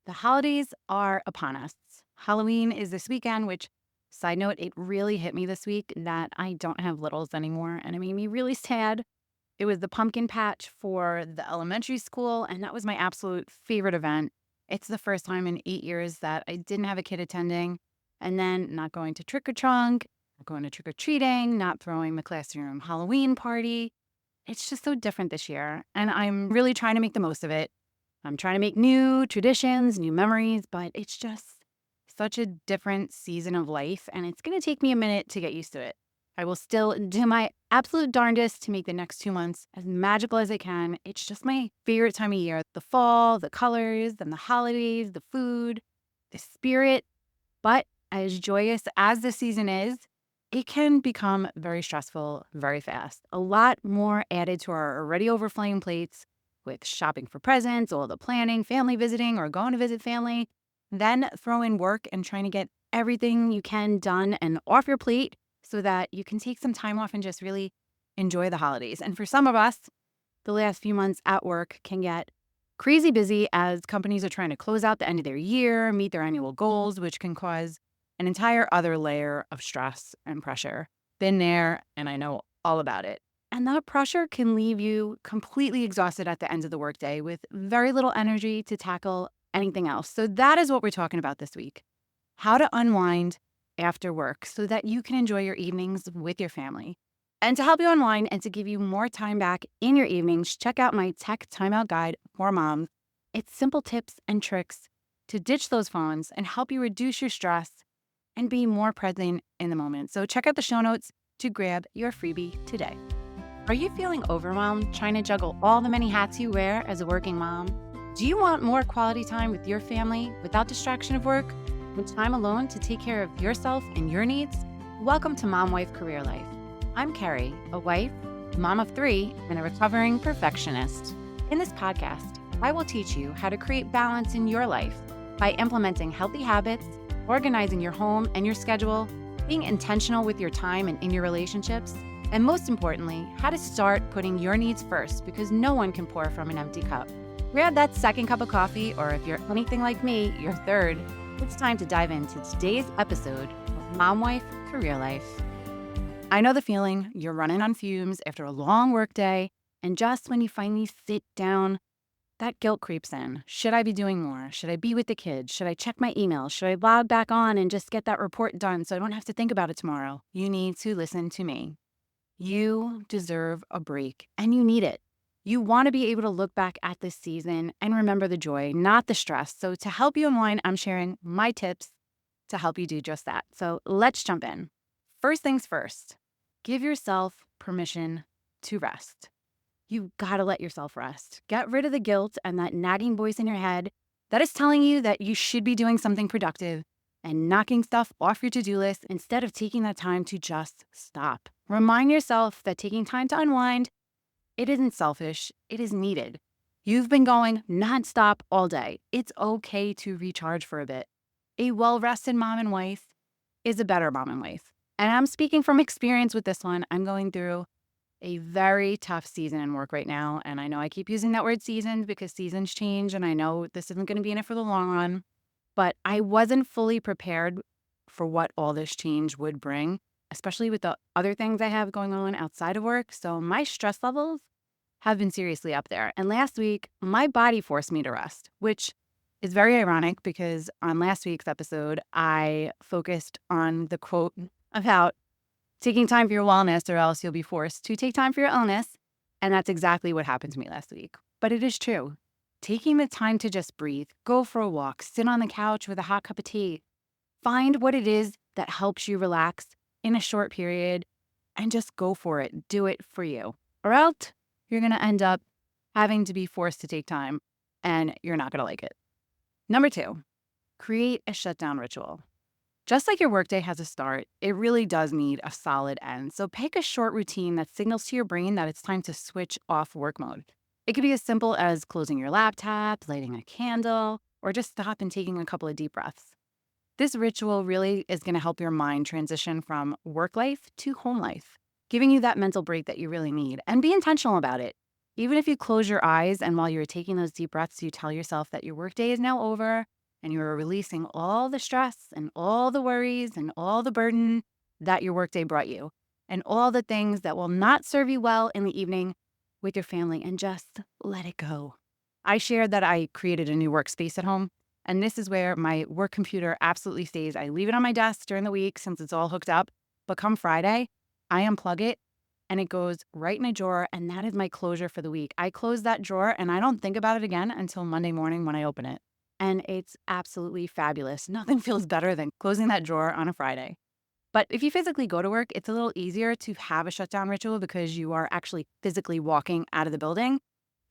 The holidays are upon us. Halloween is this weekend, which, side note, it really hit me this week that I don't have littles anymore, and it made me really sad. It was the pumpkin patch for the elementary school, and that was my absolute favorite event. It's the first time in 8 years that I didn't have a kid attending, and then not going to trick or trunk, not going to trick or treating, not throwing the classroom Halloween party. It's just so different this year, and I'm really trying to make the most of it. I'm trying to make new traditions, new memories, but it's just such a different season of life, and it's going to take me a minute to get used to it. I will still do my absolute darndest to make the next 2 months as magical as I can. It's just my favorite time of year. The fall, the colors, and the holidays, the food, the spirit. But as joyous as the season is, it can become very stressful very fast. A lot more added to our already overflowing plates with shopping for presents, all the planning, family visiting, or going to visit family. Then throw in work and trying to get everything you can done and off your plate so that you can take some time off and just really enjoy the holidays. And for some of us, the last few months at work can get crazy busy as companies are trying to close out the end of their year, meet their annual goals, which can cause an entire other layer of stress and pressure. Been there, and I know all about it. And that pressure can leave you completely exhausted at the end of the workday with very little energy to tackle anything else. So that is what we're talking about this week. How to unwind after work so that you can enjoy your evenings with your family. And to help you unwind and to give you more time back in your evenings, check out my Tech Timeout Guide for Moms. It's simple tips and tricks to ditch those phones and help you reduce your stress and be more present in the moment. So check out the show notes to grab your freebie today. Are you feeling overwhelmed trying to juggle all the many hats you wear as a working mom? Do you want more quality time with your family without distraction of work and time alone to take care of yourself and your needs? Welcome to Mom Wife Career Life. I'm Kerri, a wife, mom of 3, and a recovering perfectionist. In this podcast, I will teach you how to create balance in your life by implementing healthy habits, organizing your home and your schedule, being intentional with your time and in your relationships, and most importantly, how to start putting your needs first because no one can pour from an empty cup. Grab that second cup of coffee, or if you're anything like me, your third. It's time to dive into today's episode of Mom Wife Career Life. I know the feeling. You're running on fumes after a long workday, and just when you finally sit down, that guilt creeps in. Should I be doing more? Should I be with the kids? Should I check my emails? Should I log back on and just get that report done so I don't have to think about it tomorrow? You need to listen to me. You deserve a break, and you need it. You want to be able to look back at this season and remember the joy, not the stress. So to help you unwind, I'm sharing my tips to help you do just that. So let's jump in. First things first, give yourself permission to rest. You've got to let yourself rest. Get rid of the guilt and that nagging voice in your head that is telling you that you should be doing something productive and knocking stuff off your to-do list instead of taking that time to just stop. Remind yourself that taking time to unwind, it isn't selfish, it is needed. You've been going nonstop all day. It's okay to recharge for a bit. A well-rested mom and wife is a better mom and wife. And I'm speaking from experience with this one. I'm going through a very tough season in work right now. And I know I keep using that word seasons because seasons change. And I know this isn't going to be in it for the long run. But I wasn't fully prepared for what all this change would bring, especially with the other things I have going on outside of work. So my stress levels have been seriously up there. And last week, my body forced me to rest, which is very ironic because on last week's episode, I focused on the quote about taking time for your wellness or else you'll be forced to take time for your illness. And that's exactly what happened to me last week. But it is true. Taking the time to just breathe, go for a walk, sit on the couch with a hot cup of tea, find what it is that helps you relax in a short period and just go for it. Do it for you. Or else you're going to end up having to be forced to take time and you're not going to like it. Number 2, create a shutdown ritual. Just like your workday has a start, it really does need a solid end. So pick a short routine that signals to your brain that it's time to switch off work mode. It could be as simple as closing your laptop, lighting a candle, or just stop and taking a couple of deep breaths. This ritual really is going to help your mind transition from work life to home life, giving you that mental break that you really need. And be intentional about it. Even if you close your eyes and while you're taking those deep breaths, you tell yourself that your workday is now over and you are releasing all the stress and all the worries and all the burden that your workday brought you and all the things that will not serve you well in the evening with your family, and just let it go. I shared that I created a new workspace at home, and this is where my work computer absolutely stays. I leave it on my desk during the week since it's all hooked up, but come Friday, I unplug it and it goes right in a drawer, and that is my closure for the week. I close that drawer and I don't think about it again until Monday morning when I open it. And it's absolutely fabulous. Nothing feels better than closing that drawer on a Friday. But if you physically go to work, it's a little easier to have a shutdown ritual because you are actually physically walking out of the building.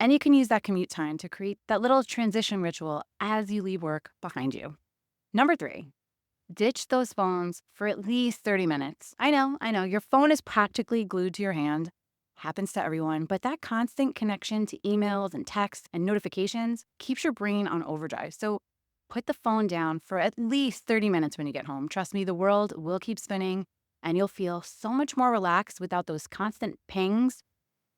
And you can use that commute time to create that little transition ritual as you leave work behind you. Number 3, ditch those phones for at least 30 minutes. I know, your phone is practically glued to your hand. Happens to everyone, but that constant connection to emails and texts and notifications keeps your brain on overdrive. So put the phone down for at least 30 minutes when you get home. Trust me, the world will keep spinning and you'll feel so much more relaxed without those constant pings.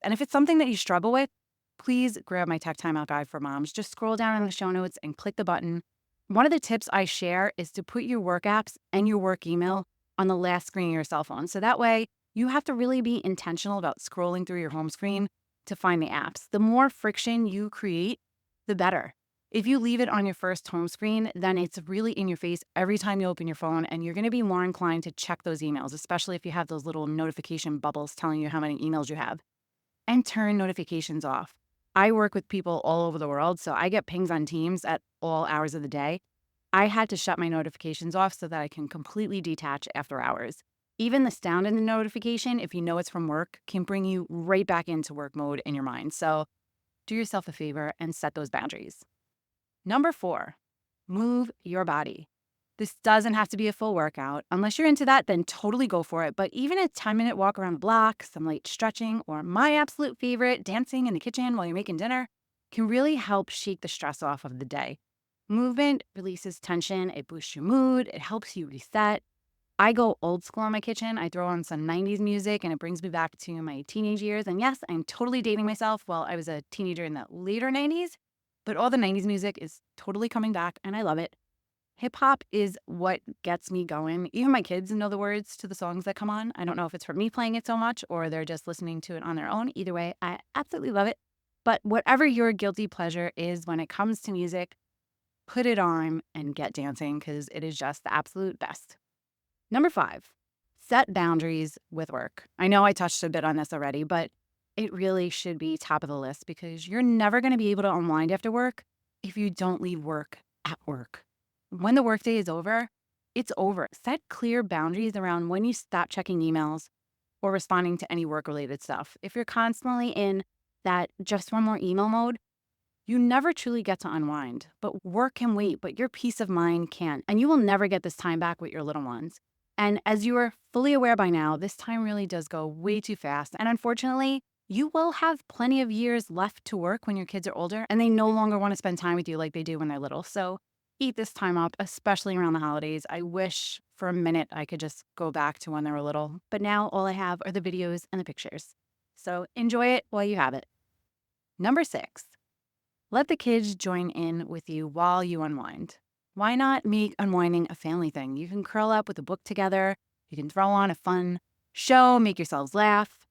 And if it's something that you struggle with, please grab my Tech Timeout Guide for Moms. Just scroll down in the show notes and click the button. One of the tips I share is to put your work apps and your work email on the last screen of your cell phone. So that way you have to really be intentional about scrolling through your home screen to find the apps. The more friction you create, the better. If you leave it on your first home screen, then it's really in your face every time you open your phone, and you're going to be more inclined to check those emails, especially if you have those little notification bubbles telling you how many emails you have. And turn notifications off. I work with people all over the world, so I get pings on Teams at all hours of the day. I had to shut my notifications off so that I can completely detach after hours. Even the sound in the notification, if you know it's from work, can bring you right back into work mode in your mind. So do yourself a favor and set those boundaries. Number 4, move your body. This doesn't have to be a full workout. Unless you're into that, then totally go for it. But even a 10-minute walk around the block, some light stretching, or my absolute favorite, dancing in the kitchen while you're making dinner, can really help shake the stress off of the day. Movement releases tension, it boosts your mood, it helps you reset. I go old school in my kitchen. I throw on some 90s music and it brings me back to my teenage years. And yes, I'm totally dating myself. Well, I was a teenager in the later 90s, but all the 90s music is totally coming back and I love it. Hip hop is what gets me going. Even my kids know the words to the songs that come on. I don't know if it's from me playing it so much or they're just listening to it on their own. Either way, I absolutely love it. But whatever your guilty pleasure is when it comes to music, put it on and get dancing because it is just the absolute best. Number 5, set boundaries with work. I know I touched a bit on this already, but it really should be top of the list because you're never going to be able to unwind after work if you don't leave work at work. When the workday is over, it's over. Set clear boundaries around when you stop checking emails or responding to any work-related stuff. If you're constantly in that just one more email mode, you never truly get to unwind. But work can wait, but your peace of mind can't. And you will never get this time back with your little ones. And as you are fully aware by now, this time really does go way too fast. And unfortunately, you will have plenty of years left to work when your kids are older and they no longer want to spend time with you like they do when they're little. So eat this time up, especially around the holidays. I wish for a minute I could just go back to when they were little, but now all I have are the videos and the pictures. So enjoy it while you have it. Number 6, let the kids join in with you while you unwind. Why not make unwinding a family thing? You can curl up with a book together. You can throw on a fun show, make yourselves laugh,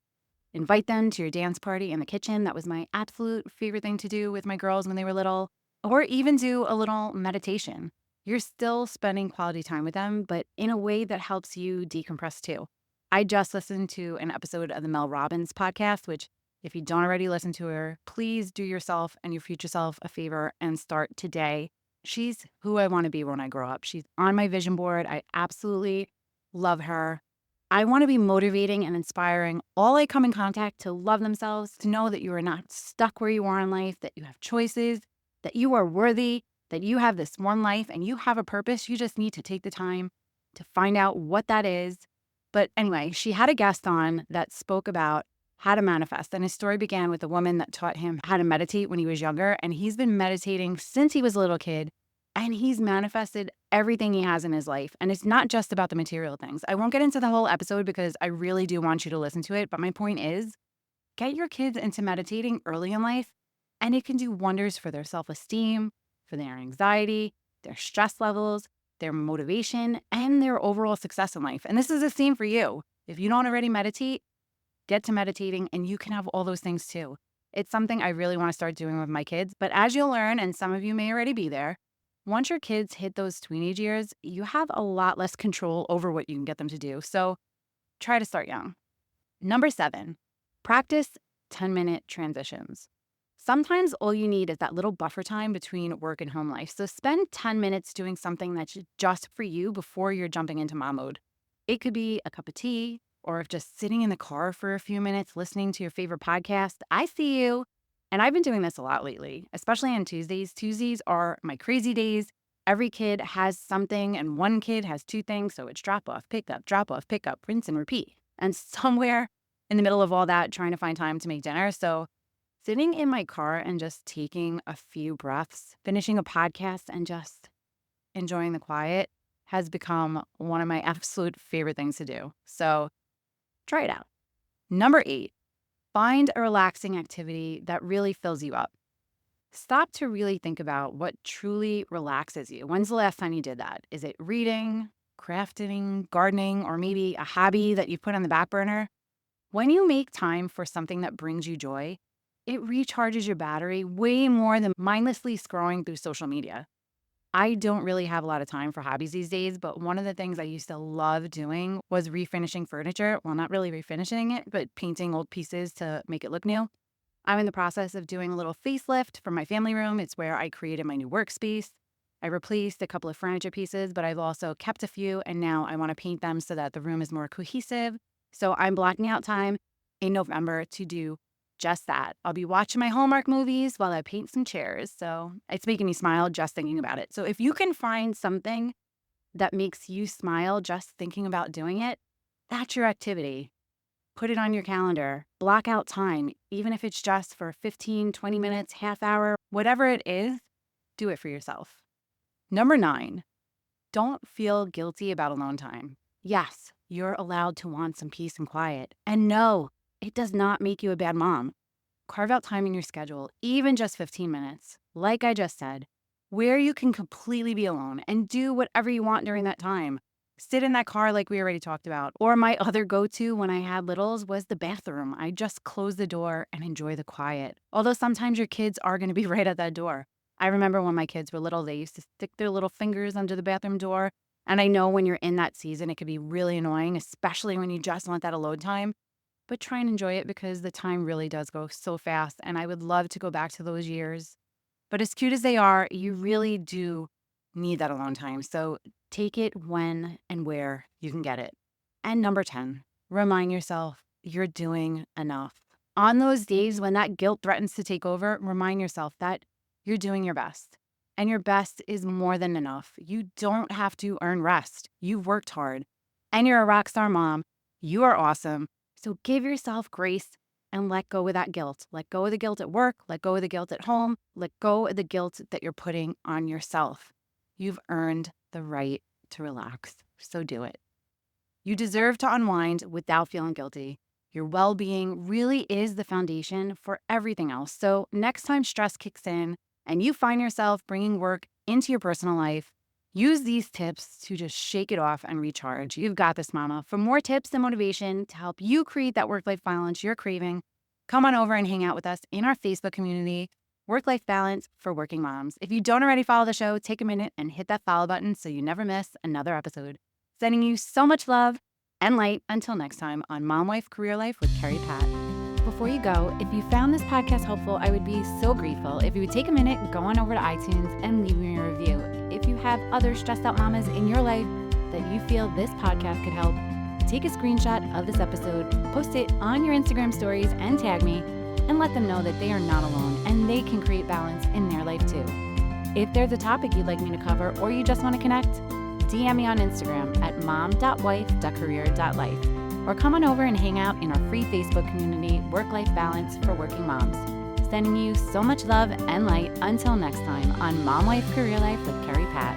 invite them to your dance party in the kitchen. That was my absolute favorite thing to do with my girls when they were little. Or even do a little meditation. You're still spending quality time with them, but in a way that helps you decompress too. I just listened to an episode of the Mel Robbins podcast, which if you don't already listen to her, please do yourself and your future self a favor and start today. She's who I want to be when I grow up. She's on my vision board. I absolutely love her. I want to be motivating and inspiring all I come in contact to love themselves, to know that you are not stuck where you are in life, that you have choices, that you are worthy, that you have this one life and you have a purpose. You just need to take the time to find out what that is. But anyway, she had a guest on that spoke about how to manifest. And his story began with a woman that taught him how to meditate when he was younger. And he's been meditating since he was a little kid. And he's manifested everything he has in his life. And it's not just about the material things. I won't get into the whole episode because I really do want you to listen to it. But my point is, get your kids into meditating early in life, and it can do wonders for their self-esteem, for their anxiety, their stress levels, their motivation, and their overall success in life. And this is the same for you. If you don't already meditate, get to meditating and you can have all those things too. It's something I really want to start doing with my kids. But as you'll learn, and some of you may already be there, once your kids hit those teenage years, you have a lot less control over what you can get them to do. So try to start young. Number 7, practice 10-minute transitions. Sometimes all you need is that little buffer time between work and home life. So spend 10 minutes doing something that's just for you before you're jumping into mom mode. It could be a cup of tea, or if just sitting in the car for a few minutes listening to your favorite podcast. I see you. And I've been doing this a lot lately, especially on Tuesdays. Tuesdays are my crazy days. Every kid has something and one kid has 2 things. So it's drop off, pick up, rinse and repeat. And somewhere in the middle of all that, trying to find time to make dinner. So sitting in my car and just taking a few breaths, finishing a podcast and just enjoying the quiet has become one of my absolute favorite things to do. So try it out. Number 8, find a relaxing activity that really fills you up. Stop to really think about what truly relaxes you. When's the last time you did that? Is it reading, crafting, gardening, or maybe a hobby that you put on the back burner? When you make time for something that brings you joy, it recharges your battery way more than mindlessly scrolling through social media. I don't really have a lot of time for hobbies these days, but one of the things I used to love doing was refinishing furniture. Well, not really refinishing it, but painting old pieces to make it look new. I'm in the process of doing a little facelift for my family room. It's where I created my new workspace. I replaced a couple of furniture pieces, but I've also kept a few, and now I want to paint them so that the room is more cohesive. So I'm blocking out time in November to do just that. I'll be watching my Hallmark movies while I paint some chairs. So it's making me smile just thinking about it. So if you can find something that makes you smile just thinking about doing it, that's your activity. Put it on your calendar. Block out time, even if it's just for 15, 20 minutes, half hour, whatever it is, do it for yourself. Number 9, don't feel guilty about alone time. Yes, you're allowed to want some peace and quiet. And no, it does not make you a bad mom. Carve out time in your schedule, even just 15 minutes, like I just said, where you can completely be alone and do whatever you want during that time. Sit in that car like we already talked about. Or my other go-to when I had littles was the bathroom. I just close the door and enjoy the quiet. Although sometimes your kids are going to be right at that door. I remember when my kids were little, they used to stick their little fingers under the bathroom door. And I know when you're in that season, it could be really annoying, especially when you just want that alone time. But try and enjoy it because the time really does go so fast. And I would love to go back to those years. But as cute as they are, you really do need that alone time. So take it when and where you can get it. And number 10, remind yourself you're doing enough. On those days when that guilt threatens to take over, remind yourself that you're doing your best. And your best is more than enough. You don't have to earn rest. You've worked hard. And you're a rock star mom. You are awesome. So give yourself grace and let go of that guilt. Let go of the guilt at work. Let go of the guilt at home. Let go of the guilt that you're putting on yourself. You've earned the right to relax. So do it. You deserve to unwind without feeling guilty. Your well-being really is the foundation for everything else. So next time stress kicks in and you find yourself bringing work into your personal life, use these tips to just shake it off and recharge. You've got this, mama. For more tips and motivation to help you create that work-life balance you're craving, come on over and hang out with us in our Facebook community, Work-Life Balance for Working Moms. If you don't already follow the show, take a minute and hit that follow button so you never miss another episode. Sending you so much love and light until next time on Mom Wife Career Life with Kerri Pat. Before you go, if you found this podcast helpful, I would be so grateful if you would take a minute, go on over to iTunes and leave me a review. If you have other stressed out mamas in your life that you feel this podcast could help, take a screenshot of this episode, post it on your Instagram stories and tag me, and let them know that they are not alone and they can create balance in their life too. If there's a topic you'd like me to cover or you just want to connect, DM me on Instagram at mom.wife.career.life or come on over and hang out in our free Facebook community, Work-Life Balance for Working Moms. Sending you so much love and light until next time on Mom Wife Career Life with Kerri Pat.